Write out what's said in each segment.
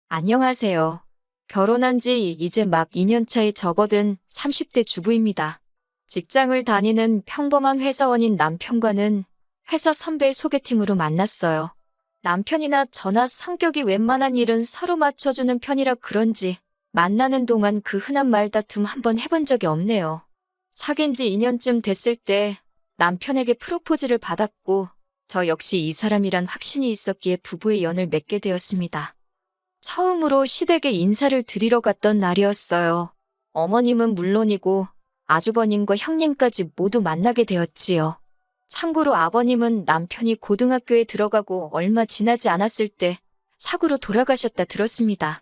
안녕하세요. 결혼한 지 이제 막 2년 차에 접어든 30대 주부입니다. 직장을 다니는 평범한 회사원인 남편과는 회사 선배 소개팅으로 만났어요. 남편이나 저나 성격이 웬만한 일은 서로 맞춰주는 편이라 그런지 만나는 동안 그 흔한 말다툼 한번 해본 적이 없네요. 사귄 지 2년쯤 됐을 때 남편에게 프로포즈를 받았고 저 역시 이 사람이란 확신이 있었기에 부부의 연을 맺게 되었습니다. 처음으로 시댁에 인사를 드리러 갔던 날이었어요. 어머님은 물론이고 아주버님과 형님까지 모두 만나게 되었지요. 참고로 아버님은 남편이 고등학교에 들어가고 얼마 지나지 않았을 때 사고로 돌아가셨다 들었습니다.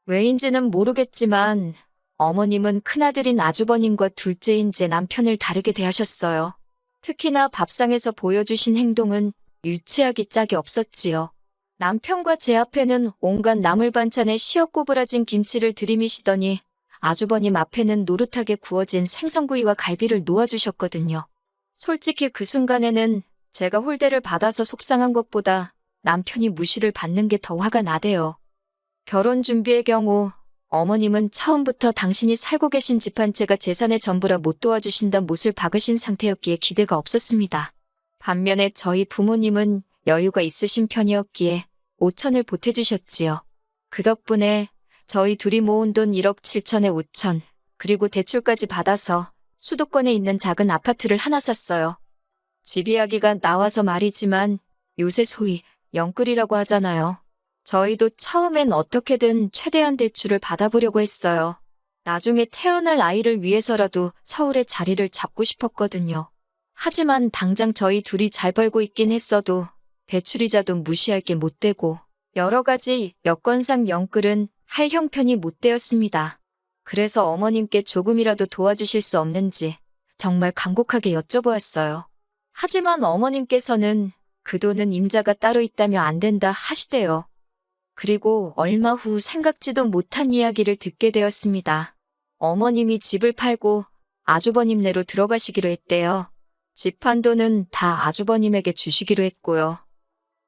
왜인지는 모르겠지만 어머님은 큰아들인 아주버님과 둘째인 제 남편을 다르게 대하셨어요. 특히나 밥상에서 보여주신 행동은 유치하기 짝이 없었지요. 남편과 제 앞에는 온갖 나물 반찬에 시어 꼬부라진 김치를 들이미시더니 아주버님 앞에는 노릇하게 구워진 생선구이와 갈비를 놓아주셨거든요. 솔직히 그 순간에는 제가 홀대를 받아서 속상한 것보다 남편이 무시를 받는 게 더 화가 나대요. 결혼 준비의 경우 어머님은 처음부터 당신이 살고 계신 집 한 채가 재산의 전부라 못 도와주신다는 못을 박으신 상태였기에 기대가 없었습니다. 반면에 저희 부모님은 여유가 있으신 편이었기에 5천을 보태주셨지요. 그 덕분에 저희 둘이 모은 돈 1억 7천에 5천, 그리고 대출까지 받아서 수도권에 있는 작은 아파트를 하나 샀어요. 집 이야기가 나와서 말이지만 요새 소위 영끌이라고 하잖아요. 저희도 처음엔 어떻게든 최대한 대출을 받아보려고 했어요. 나중에 태어날 아이를 위해서라도 서울에 자리를 잡고 싶었거든요. 하지만 당장 저희 둘이 잘 벌고 있긴 했어도 대출이자도 무시할 게 못 되고 여러 가지 여건상 영끌은 할 형편이 못 되었습니다. 그래서 어머님께 조금이라도 도와주실 수 없는지 정말 간곡하게 여쭤보았어요. 하지만 어머님께서는 그 돈은 임자가 따로 있다며 안 된다 하시대요. 그리고 얼마 후 생각지도 못한 이야기를 듣게 되었습니다. 어머님이 집을 팔고 아주버님네로 들어가시기로 했대요. 집 판 돈은 다 아주버님에게 주시기로 했고요.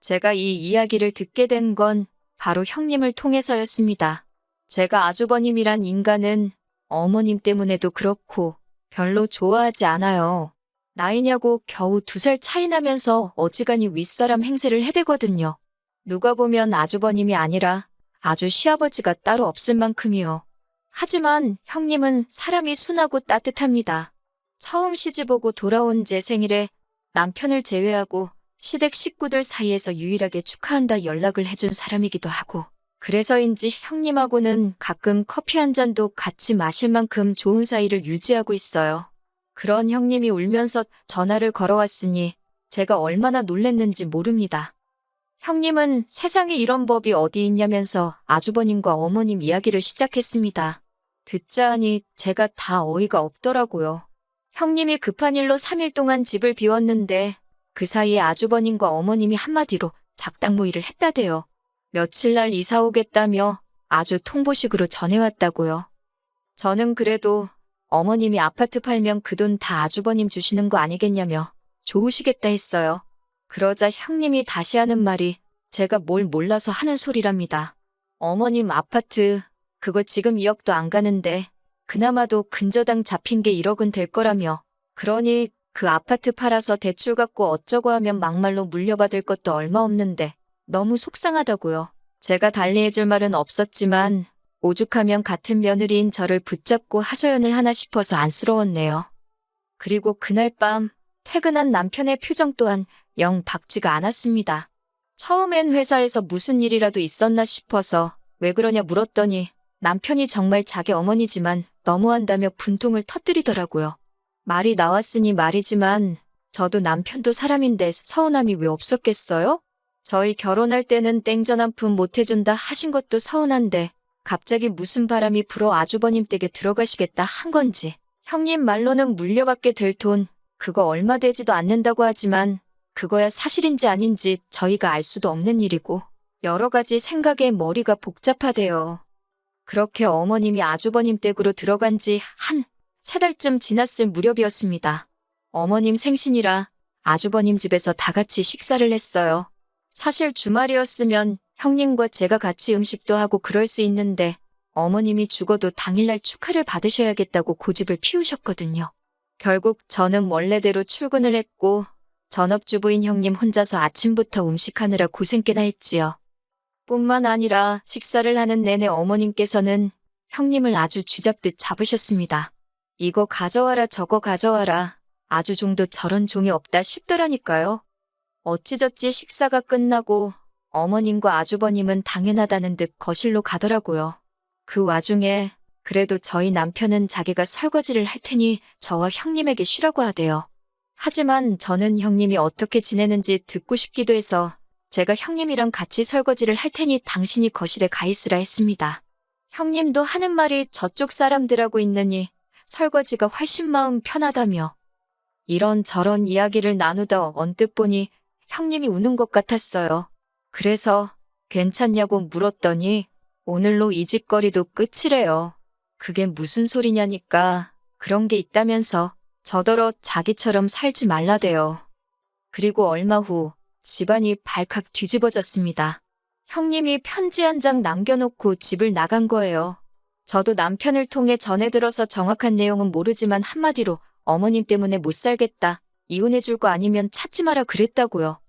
제가 이 이야기를 듣게 된 건 바로 형님을 통해서였습니다. 제가 아주버님이란 인간은 어머님 때문에도 그렇고 별로 좋아하지 않아요. 나이냐고 겨우 2살 차이 나면서 어지간히 윗사람 행세를 해대거든요. 누가 보면 아주버님이 아니라 아주 시아버지가 따로 없을 만큼이요. 하지만 형님은 사람이 순하고 따뜻합니다. 처음 시집오고 돌아온 제 생일에 남편을 제외하고 시댁 식구들 사이에서 유일하게 축하한다 연락을 해준 사람이기도 하고 그래서인지 형님하고는 가끔 커피 한 잔도 같이 마실 만큼 좋은 사이를 유지하고 있어요. 그런 형님이 울면서 전화를 걸어왔으니 제가 얼마나 놀랬는지 모릅니다. 형님은 세상에 이런 법이 어디 있냐면서 아주버님과 어머님 이야기를 시작했습니다. 듣자 하니 제가 다 어이가 없더라고요. 형님이 급한 일로 3일 동안 집을 비웠는데 그 사이에 아주버님과 어머님이 한마디로 작당 모의를 했다대요. 며칠 날 이사 오겠다며 아주 통보식으로 전해왔다고요. 저는 그래도 어머님이 아파트 팔면 그 돈 다 아주버님 주시는 거 아니겠냐며 좋으시겠다 했어요. 그러자 형님이 다시 하는 말이 제가 뭘 몰라서 하는 소리랍니다. 어머님 아파트 그거 지금 2억도 안 가는데 그나마도 근저당 잡힌 게 1억은 될 거라며 그러니 그 아파트 팔아서 대출 갚고 어쩌고 하면 막말로 물려받을 것도 얼마 없는데 너무 속상하다고요. 제가 달리해줄 말은 없었지만 오죽하면 같은 며느리인 저를 붙잡고 하소연을 하나 싶어서 안쓰러웠네요. 그리고 그날 밤 퇴근한 남편의 표정 또한 영 밝지가 않았습니다. 처음엔 회사에서 무슨 일이라도 있었나 싶어서 왜 그러냐 물었더니 남편이 정말 자기 어머니지만 너무한다며 분통을 터뜨리더라고요. 말이 나왔으니 말이지만 저도 남편도 사람인데 서운함이 왜 없었겠어요? 저희 결혼할 때는 땡전 한 푼 못 해준다 하신 것도 서운한데 갑자기 무슨 바람이 불어 아주버님 댁에 들어가시겠다 한 건지. 형님 말로는 물려받게 될 돈 그거 얼마 되지도 않는다고 하지만 그거야 사실인지 아닌지 저희가 알 수도 없는 일이고 여러 가지 생각에 머리가 복잡하대요. 그렇게 어머님이 아주버님 댁으로 들어간 지 한 3달쯤 지났을 무렵이었습니다. 어머님 생신이라 아주버님 집에서 다 같이 식사를 했어요. 사실 주말이었으면 형님과 제가 같이 음식도 하고 그럴 수 있는데 어머님이 죽어도 당일날 축하를 받으셔야겠다고 고집을 피우셨거든요. 결국 저는 원래대로 출근을 했고 전업주부인 형님 혼자서 아침부터 음식하느라 고생께나 했지요. 뿐만 아니라 식사를 하는 내내 어머님께서는 형님을 아주 쥐잡듯 잡으셨습니다. 이거 가져와라 저거 가져와라. 아주 종도 저런 종이 없다 싶더라니까요. 어찌저찌 식사가 끝나고 어머님과 아주버님은 당연하다는 듯 거실로 가더라고요. 그 와중에 그래도 저희 남편은 자기가 설거지를 할 테니 저와 형님에게 쉬라고 하대요. 하지만 저는 형님이 어떻게 지내는지 듣고 싶기도 해서 제가 형님이랑 같이 설거지를 할 테니 당신이 거실에 가 있으라 했습니다. 형님도 하는 말이 저쪽 사람들하고 있느니 설거지가 훨씬 마음 편하다며 이런저런 이야기를 나누다 언뜻 보니 형님이 우는 것 같았어요. 그래서 괜찮냐고 물었더니 오늘로 이 짓거리도 끝이래요. 그게 무슨 소리냐니까 그런 게 있다면서 저더러 자기처럼 살지 말라대요. 그리고 얼마 후 집안이 발칵 뒤집어졌습니다. 형님이 편지 한 장 남겨놓고 집을 나간 거예요. 저도 남편을 통해 전해 들어서 정확한 내용은 모르지만 한마디로 어머님 때문에 못 살겠다. 이혼해줄 거 아니면 찾지 마라 그랬다고요.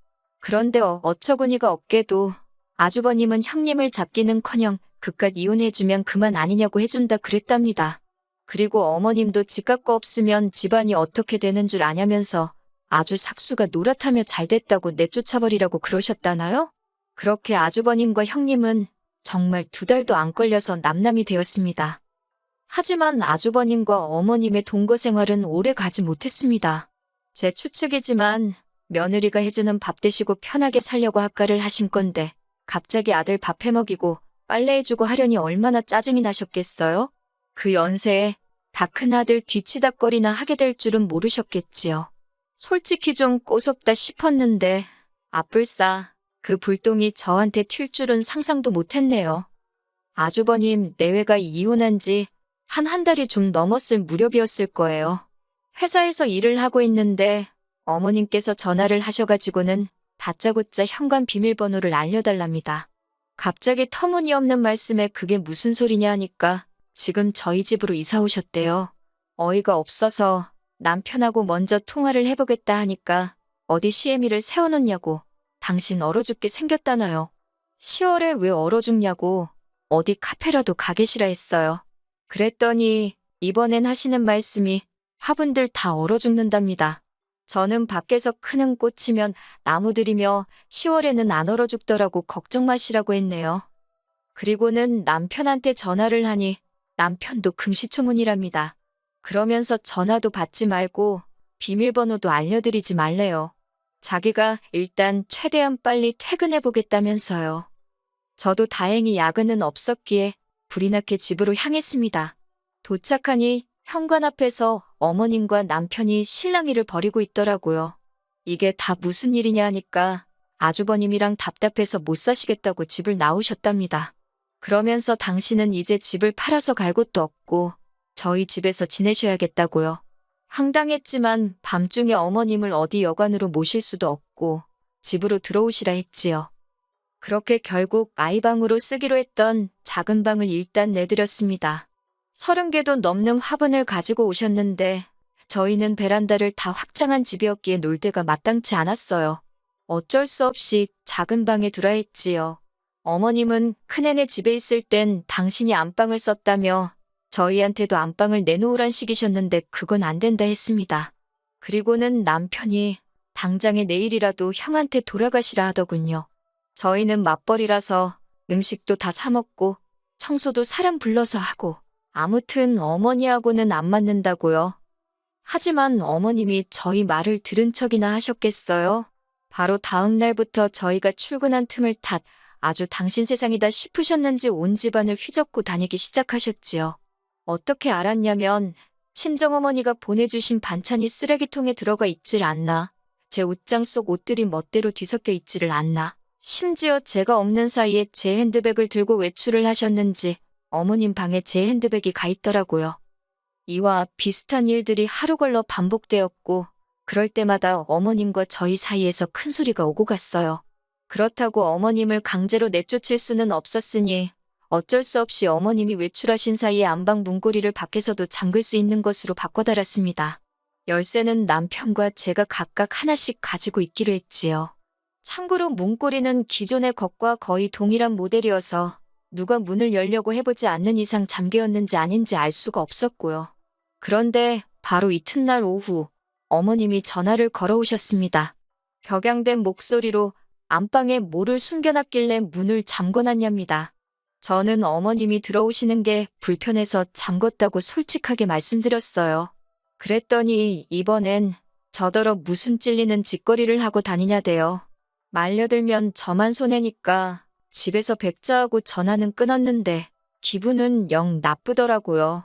그런데 어처구니가 없게도 아주버님은 형님을 잡기는커녕 그깟 이혼해주면 그만 아니냐고 해준다 그랬답니다. 그리고 어머님도 지각 거 없으면 집안이 어떻게 되는 줄 아냐면서 아주 삭수가 노랗다며 잘됐다고 내쫓아버리라고 그러셨다나요? 그렇게 아주버님과 형님은 정말 2달도 안 걸려서 남남이 되었습니다. 하지만 아주버님과 어머님의 동거 생활은 오래 가지 못했습니다. 제 추측이지만 며느리가 해주는 밥 드시고 편하게 살려고 학가를 하신 건데 갑자기 아들 밥 해먹이고 빨래해주고 하려니 얼마나 짜증이 나셨겠어요? 그 연세에 다 큰 아들 뒤치다꺼리나 하게 될 줄은 모르셨겠지요. 솔직히 좀 꼬숩다 싶었는데 아뿔싸 그 불똥이 저한테 튈 줄은 상상도 못했네요. 아주버님 내외가 이혼한 지 한 달이 좀 넘었을 무렵이었을 거예요. 회사에서 일을 하고 있는데 어머님께서 전화를 하셔가지고는 다짜고짜 현관 비밀번호를 알려달랍니다. 갑자기 터무니없는 말씀에 그게 무슨 소리냐 하니까 지금 저희 집으로 이사 오셨대요. 어이가 없어서 남편하고 먼저 통화를 해보겠다 하니까 어디 시애미를 세워놓냐고 당신 얼어 죽게 생겼다나요. 10월에 왜 얼어 죽냐고 어디 카페라도 가 계시라 했어요. 그랬더니 이번엔 하시는 말씀이 화분들 다 얼어 죽는답니다. 저는 밖에서 크는 꽃이면 나무들이며 10월에는 안 얼어 죽더라고 걱정 마시라고 했네요. 그리고는 남편한테 전화를 하니 남편도 금시초문이랍니다. 그러면서 전화도 받지 말고 비밀번호도 알려드리지 말래요. 자기가 일단 최대한 빨리 퇴근해보겠다면서요. 저도 다행히 야근은 없었기에 불이 나게 집으로 향했습니다. 도착하니 현관 앞에서 어머님과 남편이 실랑이를 벌이고 있더라고요. 이게 다 무슨 일이냐 하니까 아주버님이랑 답답해서 못 사시겠다고 집을 나오셨답니다. 그러면서 당신은 이제 집을 팔아서 갈 곳도 없고 저희 집에서 지내셔야겠다고요. 황당했지만 밤중에 어머님을 어디 여관으로 모실 수도 없고 집으로 들어오시라 했지요. 그렇게 결국 아이방으로 쓰기로 했던 작은 방을 일단 내드렸습니다. 30개도 넘는 화분을 가지고 오셨는데 저희는 베란다를 다 확장한 집이었기에 놀 데가 마땅치 않았어요. 어쩔 수 없이 작은 방에 두라 했지요. 어머님은 큰애네 집에 있을 땐 당신이 안방을 썼다며 저희한테도 안방을 내놓으란 식이셨는데 그건 안 된다 했습니다. 그리고는 남편이 당장에 내일이라도 형한테 돌아가시라 하더군요. 저희는 맞벌이라서 음식도 다 사 먹고 청소도 사람 불러서 하고 아무튼 어머니하고는 안 맞는다고요. 하지만 어머님이 저희 말을 들은 척이나 하셨겠어요? 바로 다음 날부터 저희가 출근한 틈을 탓 아주 당신 세상이다 싶으셨는지 온 집안을 휘젓고 다니기 시작하셨지요. 어떻게 알았냐면 친정어머니가 보내주신 반찬이 쓰레기통에 들어가 있질 않나. 제 옷장 속 옷들이 멋대로 뒤섞여 있지를 않나. 심지어 제가 없는 사이에 제 핸드백을 들고 외출을 하셨는지 어머님 방에 제 핸드백이 가 있더라고요. 이와 비슷한 일들이 하루 걸러 반복되었고 그럴 때마다 어머님과 저희 사이에서 큰 소리가 오고 갔어요. 그렇다고 어머님을 강제로 내쫓을 수는 없었으니 어쩔 수 없이 어머님이 외출하신 사이에 안방 문고리를 밖에서도 잠글 수 있는 것으로 바꿔달았습니다. 열쇠는 남편과 제가 각각 하나씩 가지고 있기로 했지요. 참고로 문고리는 기존의 것과 거의 동일한 모델이어서 누가 문을 열려고 해보지 않는 이상 잠겨였는지 아닌지 알 수가 없었고요. 그런데 바로 이튿날 오후 어머님이 전화를 걸어오셨습니다. 격양된 목소리로 안방에 뭐를 숨겨놨길래 문을 잠궈놨냐입니다. 저는 어머님이 들어오시는 게 불편해서 잠궜다고 솔직하게 말씀드렸어요. 그랬더니 이번엔 저더러 무슨 찔리는 짓거리를 하고 다니냐대요. 말려들면 저만 손해니까 집에서 뵙자 하고 전화는 끊었는데 기분은 영 나쁘더라고요.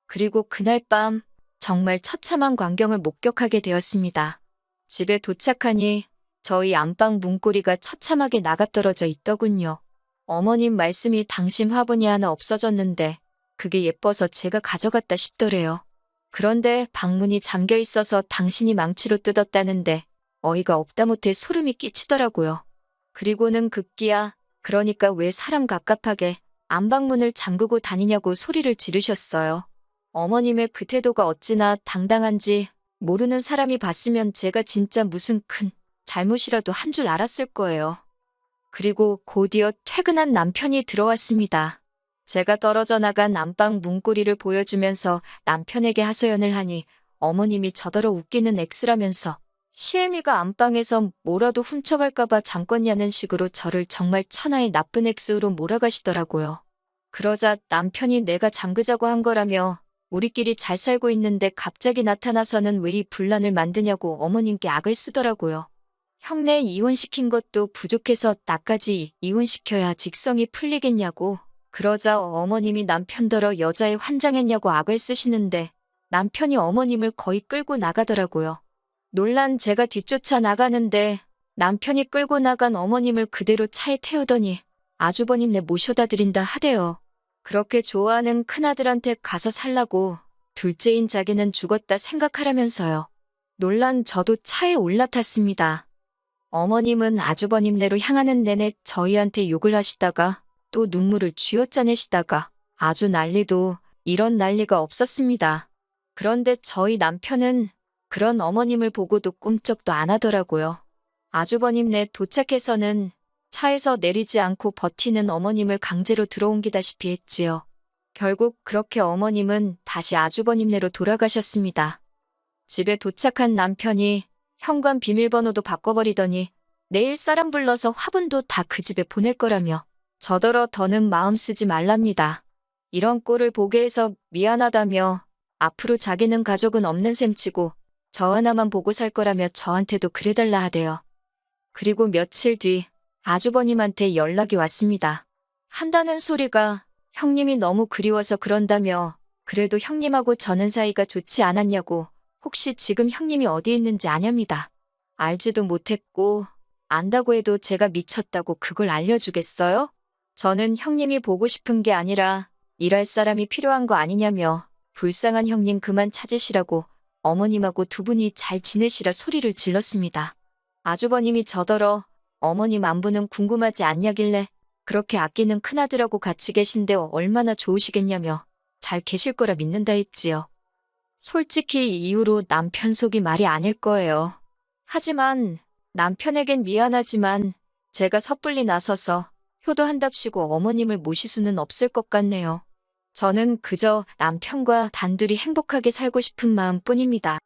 그리고 그날 밤 정말 처참한 광경을 목격하게 되었습니다. 집에 도착하니 저희 안방 문고리가 처참하게 나가떨어져 있더군요. 어머님 말씀이 당신 화분이 하나 없어졌는데 그게 예뻐서 제가 가져갔다 싶더래요. 그런데 방문이 잠겨 있어서 당신이 망치로 뜯었다는데 어이가 없다 못해 소름이 끼치더라고요. 그리고는 급기야 그러니까 왜 사람 갑갑하게 안방문을 잠그고 다니냐고 소리를 지르셨어요. 어머님의 그 태도가 어찌나 당당한지 모르는 사람이 봤으면 제가 진짜 무슨 큰 잘못이라도 한 줄 알았을 거예요. 그리고 곧이어 퇴근한 남편이 들어왔습니다. 제가 떨어져 나간 안방 문고리를 보여주면서 남편에게 하소연을 하니 어머님이 저더러 웃기는 X라면서 시애미가 안방에서 뭐라도 훔쳐갈까봐 잠궜냐는 식으로 저를 정말 천하의 나쁜 X로 몰아가시더라고요. 그러자 남편이 내가 잠그자고 한 거라며 우리끼리 잘 살고 있는데 갑자기 나타나서는 왜 이 분란을 만드냐고 어머님께 악을 쓰더라고요. 형네 이혼시킨 것도 부족해서 나까지 이혼시켜야 직성이 풀리겠냐고. 그러자 어머님이 남편더러 여자애 환장했냐고 악을 쓰시는데 남편이 어머님을 거의 끌고 나가더라고요. 놀란 제가 뒤쫓아 나가는데 남편이 끌고 나간 어머님을 그대로 차에 태우더니 아주버님네 모셔다 드린다 하대요. 그렇게 좋아하는 큰아들한테 가서 살라고 둘째인 자기는 죽었다 생각하라면서요. 놀란 저도 차에 올라탔습니다. 어머님은 아주버님네로 향하는 내내 저희한테 욕을 하시다가 또 눈물을 쥐어짜내시다가 아주 난리도 이런 난리가 없었습니다. 그런데 저희 남편은 그런 어머님을 보고도 꿈쩍도 안 하더라고요. 아주버님네 도착해서는 차에서 내리지 않고 버티는 어머님을 강제로 들어옮기다시피 했지요. 결국 그렇게 어머님은 다시 아주버님네로 돌아가셨습니다. 집에 도착한 남편이 현관 비밀번호도 바꿔버리더니 내일 사람 불러서 화분도 다 그 집에 보낼 거라며 저더러 더는 마음 쓰지 말랍니다. 이런 꼴을 보게 해서 미안하다며 앞으로 자기는 가족은 없는 셈치고 저 하나만 보고 살 거라며 저한테도 그래달라 하대요. 그리고 며칠 뒤 아주버님한테 연락이 왔습니다. 한다는 소리가 형님이 너무 그리워서 그런다며 그래도 형님하고 저는 사이가 좋지 않았냐고 혹시 지금 형님이 어디 있는지 아냐입니다. 알지도 못했고 안다고 해도 제가 미쳤다고 그걸 알려주겠어요? 저는 형님이 보고 싶은 게 아니라 일할 사람이 필요한 거 아니냐며 불쌍한 형님 그만 찾으시라고 어머님하고 두 분이 잘 지내시라 소리를 질렀습니다. 아주버님이 저더러 어머님 안부는 궁금하지 않냐길래 그렇게 아끼는 큰아들하고 같이 계신데 얼마나 좋으시겠냐며 잘 계실 거라 믿는다 했지요. 솔직히 이 이후로 남편 속이 말이 아닐 거예요. 하지만 남편에겐 미안하지만 제가 섣불리 나서서 효도한답시고 어머님을 모실 수는 없을 것 같네요. 저는 그저 남편과 단둘이 행복하게 살고 싶은 마음뿐입니다.